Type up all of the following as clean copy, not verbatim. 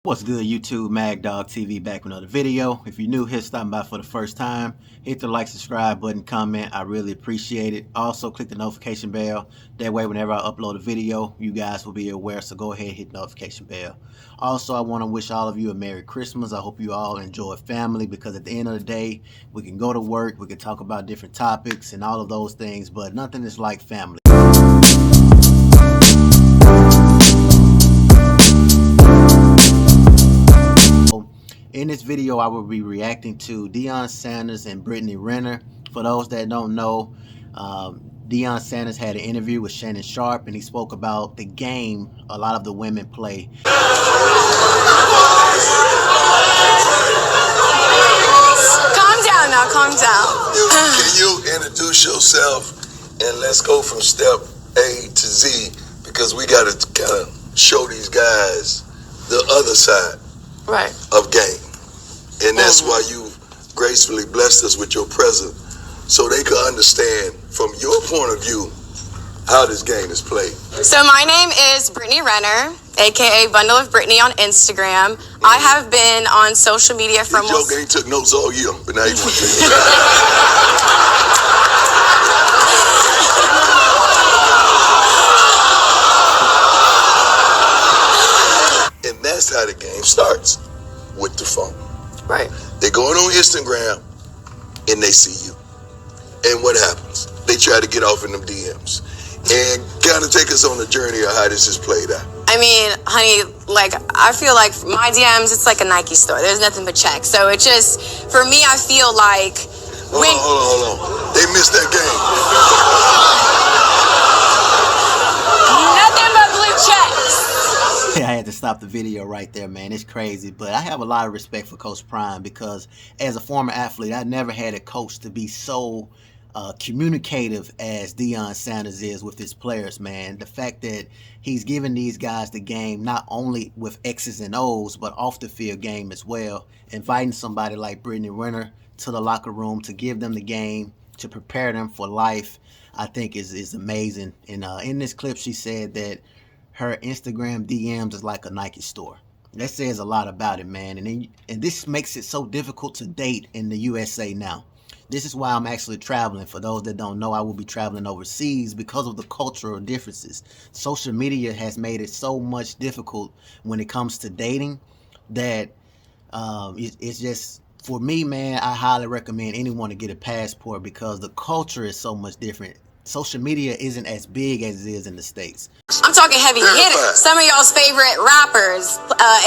What's good, YouTube? Mag Dog TV back with another video. If you're new here, stopping by for the first time, hit the like, subscribe button, comment. I really appreciate it. Also, click the notification bell. That way, whenever I upload a video, you guys will be aware. So go ahead and hit the notification bell. Also, I want to wish all of you a Merry Christmas. I hope you all enjoy family, because at the end of the day, we can go to work, we can talk about different topics and all of those things, but nothing is like family. In this video, I will be reacting to Deion Sanders and Brittany Renner. For those that don't know, Deion Sanders had an interview with Shannon Sharpe, and he spoke about the game a lot of the women play. Calm down now, calm down. Can you introduce yourself, and let's go from step A to Z, because we got to kind of show these guys the other side of game. And that's why you gracefully blessed us with your presence, so they can understand from your point of view how this game is played. So my name is Brittany Renner, aka Bundle of Brittany on Instagram. I have been on social media for almost... He took notes all year, but now he wants to. And that's how the game starts, with the phone. Right. They're going on Instagram and they see you. And what happens? They try to get off in them DMs. And kind of take us on the journey of how this is played out. I mean, honey, like, I feel like my DMs, it's like a Nike store. There's nothing but checks. So it just, for me, I feel like... Hold on. They missed that game. Nothing but blue checks. I had to stop the video right there, man. It's crazy, but I have a lot of respect for Coach Prime, because as a former athlete, I never had a coach to be so communicative as Deion Sanders is with his players, man. The fact that he's giving these guys the game, not only with X's and O's, but off the field game as well. Inviting somebody like Brittany Renner to the locker room to give them the game, to prepare them for life, I think is amazing. And in this clip, she said that her Instagram DMs is like a Nike store. That says a lot about it, man. And this makes it so difficult to date in the USA now. This is why I'm actually traveling. For those that don't know, I will be traveling overseas because of the cultural differences. Social media has made it so much difficult when it comes to dating that it's just, for me, man, I highly recommend anyone to get a passport, because the culture is so much different. Social media isn't as big as it is in the States. I'm talking heavy hitters. Some of y'all's favorite rappers,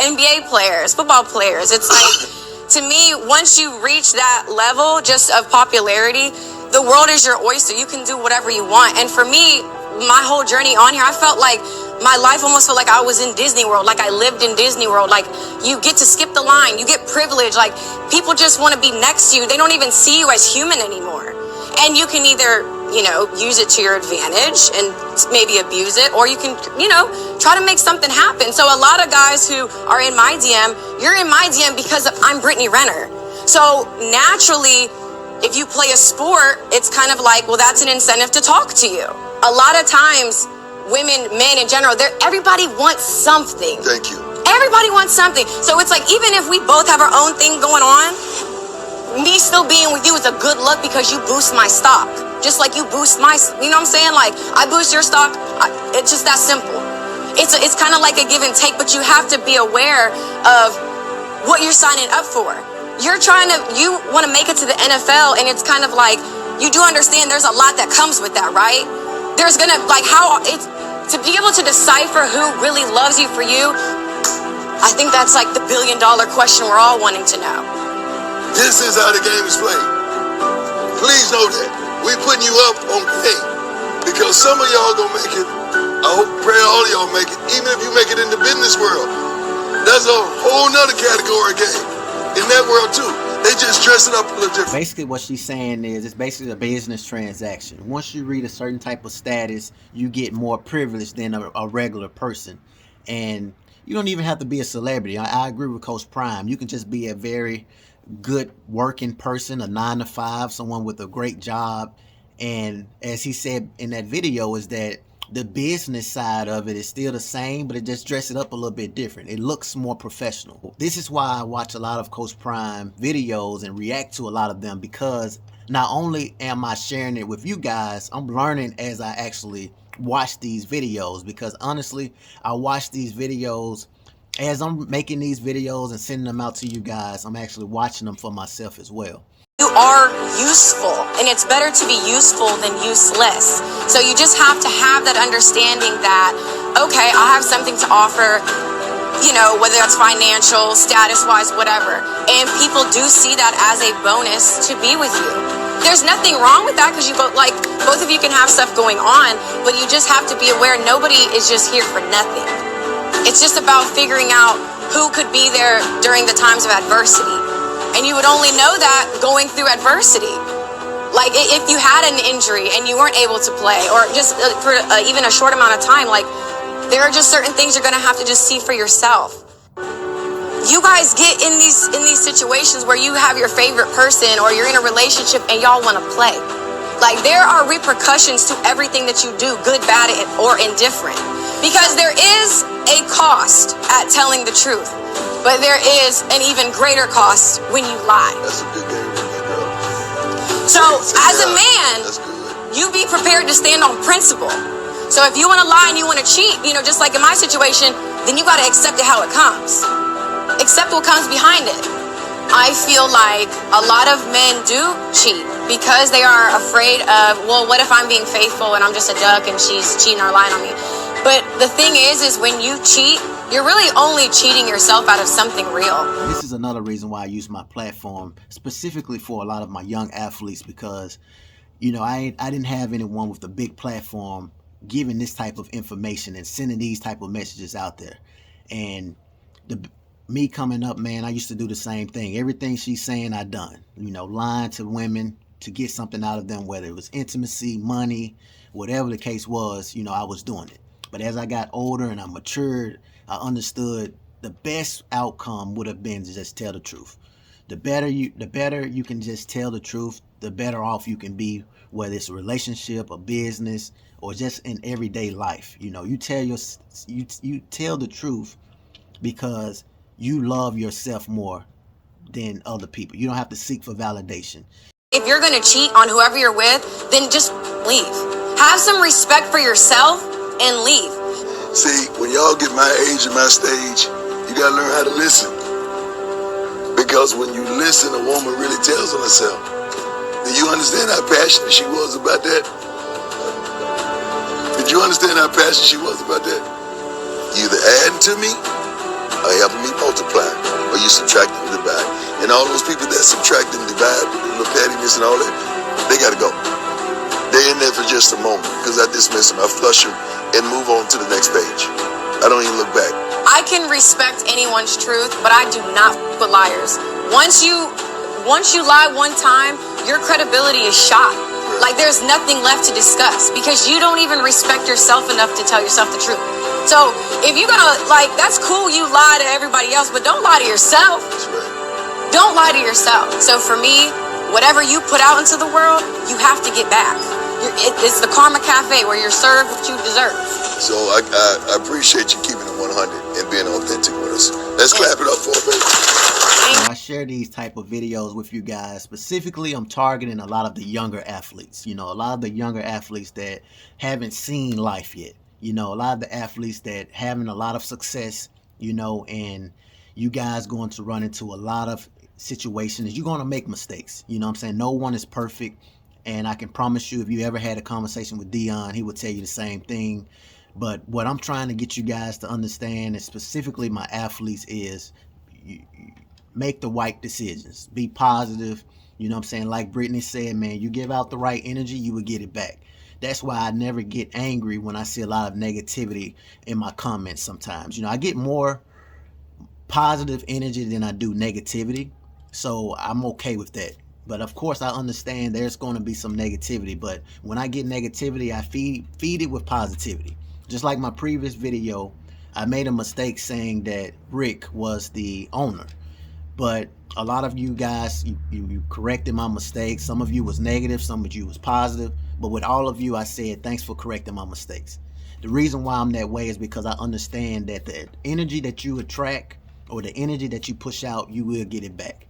NBA players, football players. It's like, to me, once you reach that level just of popularity, the world is your oyster. You can do whatever you want. And for me, my whole journey on here, I felt like my life almost felt like I was in Disney World, like I lived in Disney World. Like, you get to skip the line, you get privilege. Like, people just want to be next to you. They don't even see you as human anymore. And you can either, you know, use it to your advantage and maybe abuse it, or you can, you know, try to make something happen. So a lot of guys who are in my DM, you're in my DM because I'm Brittany Renner. So naturally, if you play a sport, it's kind of like, well, that's an incentive to talk to you. A lot of times, women, men in general, everybody wants something. Thank you. Everybody wants something. So it's like, even if we both have our own thing going on, me still being with you is a good look, because you boost my stock. Just like you boost my, you know what I'm saying? Like, I boost your stock. It's just that simple. It's kind of like a give and take, but you have to be aware of what you're signing up for. You want to make it to the NFL, and it's kind of like, you do understand there's a lot that comes with that, right? There's gonna, like, to be able to decipher who really loves you for you, I think that's like the billion-dollar question we're all wanting to know. This is how the game is played. Please know that. We putting you up on game, because some of y'all gonna make it. I hope, pray all of y'all make it. Even if you make it in the business world, that's a whole nother category of game. In that world too, they just dress it up a little different. Basically, what she's saying is, it's basically a business transaction. Once you reach a certain type of status, you get more privilege than a regular person. And you don't even have to be a celebrity. I agree with Coach Prime. You can just be a very good working person, a 9-to-5, someone with a great job. And as he said in that video, is that The business side of it is still the same, but it just dress it up a little bit different. It looks more professional. This is why I watch a lot of Coach Prime videos and react to a lot of them, because not only am I sharing it with you guys, I'm learning as I actually watch these videos, because honestly, I watch these videos as I'm making these videos and sending them out to you guys. I'm actually watching them for myself as well. You are useful, and it's better to be useful than useless. So you just have to have that understanding that, okay, I have something to offer, you know, whether that's financial, status-wise, whatever. And people do see that as a bonus to be with you. There's nothing wrong with that, because you both of you can have stuff going on, but you just have to be aware nobody is just here for nothing. It's just about figuring out who could be there during the times of adversity. And you would only know that going through adversity. Like if you had an injury and you weren't able to play, or just for even a short amount of time, like there are just certain things you're gonna have to just see for yourself. You guys get in these situations where you have your favorite person, or you're in a relationship and y'all want to play. Like there are repercussions to everything that you do, good, bad, or indifferent, because there is a cost at telling the truth. But there is an even greater cost when you lie. That's a good game, girl. So, as a man, you be prepared to stand on principle. So if you want to lie and you want to cheat, you know, just like in my situation, then you got to accept it how it comes. Accept what comes behind it. I feel like a lot of men do cheat because they are afraid of, well, what if I'm being faithful and I'm just a duck and she's cheating or lying on me? But the thing is when you cheat, you're really only cheating yourself out of something real. This is another reason why I use my platform specifically for a lot of my young athletes, because, you know, I didn't have anyone with a big platform giving this type of information and sending these type of messages out there. And me coming up, man, I used to do the same thing. Everything she's saying, I done. You know, lying to women to get something out of them, whether it was intimacy, money, whatever the case was, you know, I was doing it. But as I got older and I matured, I understood the best outcome would have been to just tell the truth. The better you can just tell the truth, the better off you can be, whether it's a relationship, a business, or just in everyday life. You know, you tell the truth because you love yourself more than other people. You don't have to seek for validation. If you're going to cheat on whoever you're with, then just leave. Have some respect for yourself and leave. See, when y'all get my age and my stage, you gotta learn how to listen. Because when you listen, a woman really tells on herself. Do you understand how passionate she was about that? Did you understand how passionate she was about that? You either adding to me, or helping me multiply, or you subtract and divide. And all those people that subtract and divide with the little pettiness and all that, they gotta go. They're in there for just a moment, because I dismiss them, I flush them, and move on to the next page. I don't even look back. I can respect anyone's truth, but I do not f with liars. Once you lie one time, your credibility is shot. Like there's nothing left to discuss, because you don't even respect yourself enough to tell yourself the truth. So if you're gonna, that's cool, you lie to everybody else, but don't lie to yourself. That's right. Don't lie to yourself. So for me, whatever you put out into the world, you have to get back. It's the Karma Cafe where you're served what you deserve. So I appreciate you keeping it 100 and being authentic with us. Let's clap it up for it, baby. I share these type of videos with you guys. Specifically, I'm targeting a lot of the younger athletes. You know, a lot of the younger athletes that haven't seen life yet. You know, a lot of the athletes that having a lot of success, you know, and you guys going to run into a lot of situations. You're going to make mistakes. You know what I'm saying? No one is perfect. And I can promise you, if you ever had a conversation with Deion, he would tell you the same thing. But what I'm trying to get you guys to understand, and specifically my athletes, is you make the right decisions. Be positive. You know what I'm saying? Like Brittany said, man, you give out the right energy, you will get it back. That's why I never get angry when I see a lot of negativity in my comments sometimes. You know, I get more positive energy than I do negativity. So I'm okay with that. But of course, I understand there's going to be some negativity. But when I get negativity, I feed it with positivity. Just like my previous video, I made a mistake saying that Rick was the owner. But a lot of you guys, you corrected my mistakes. Some of you was negative, some of you was positive. But with all of you, I said, thanks for correcting my mistakes. The reason why I'm that way is because I understand that the energy that you attract or the energy that you push out, you will get it back.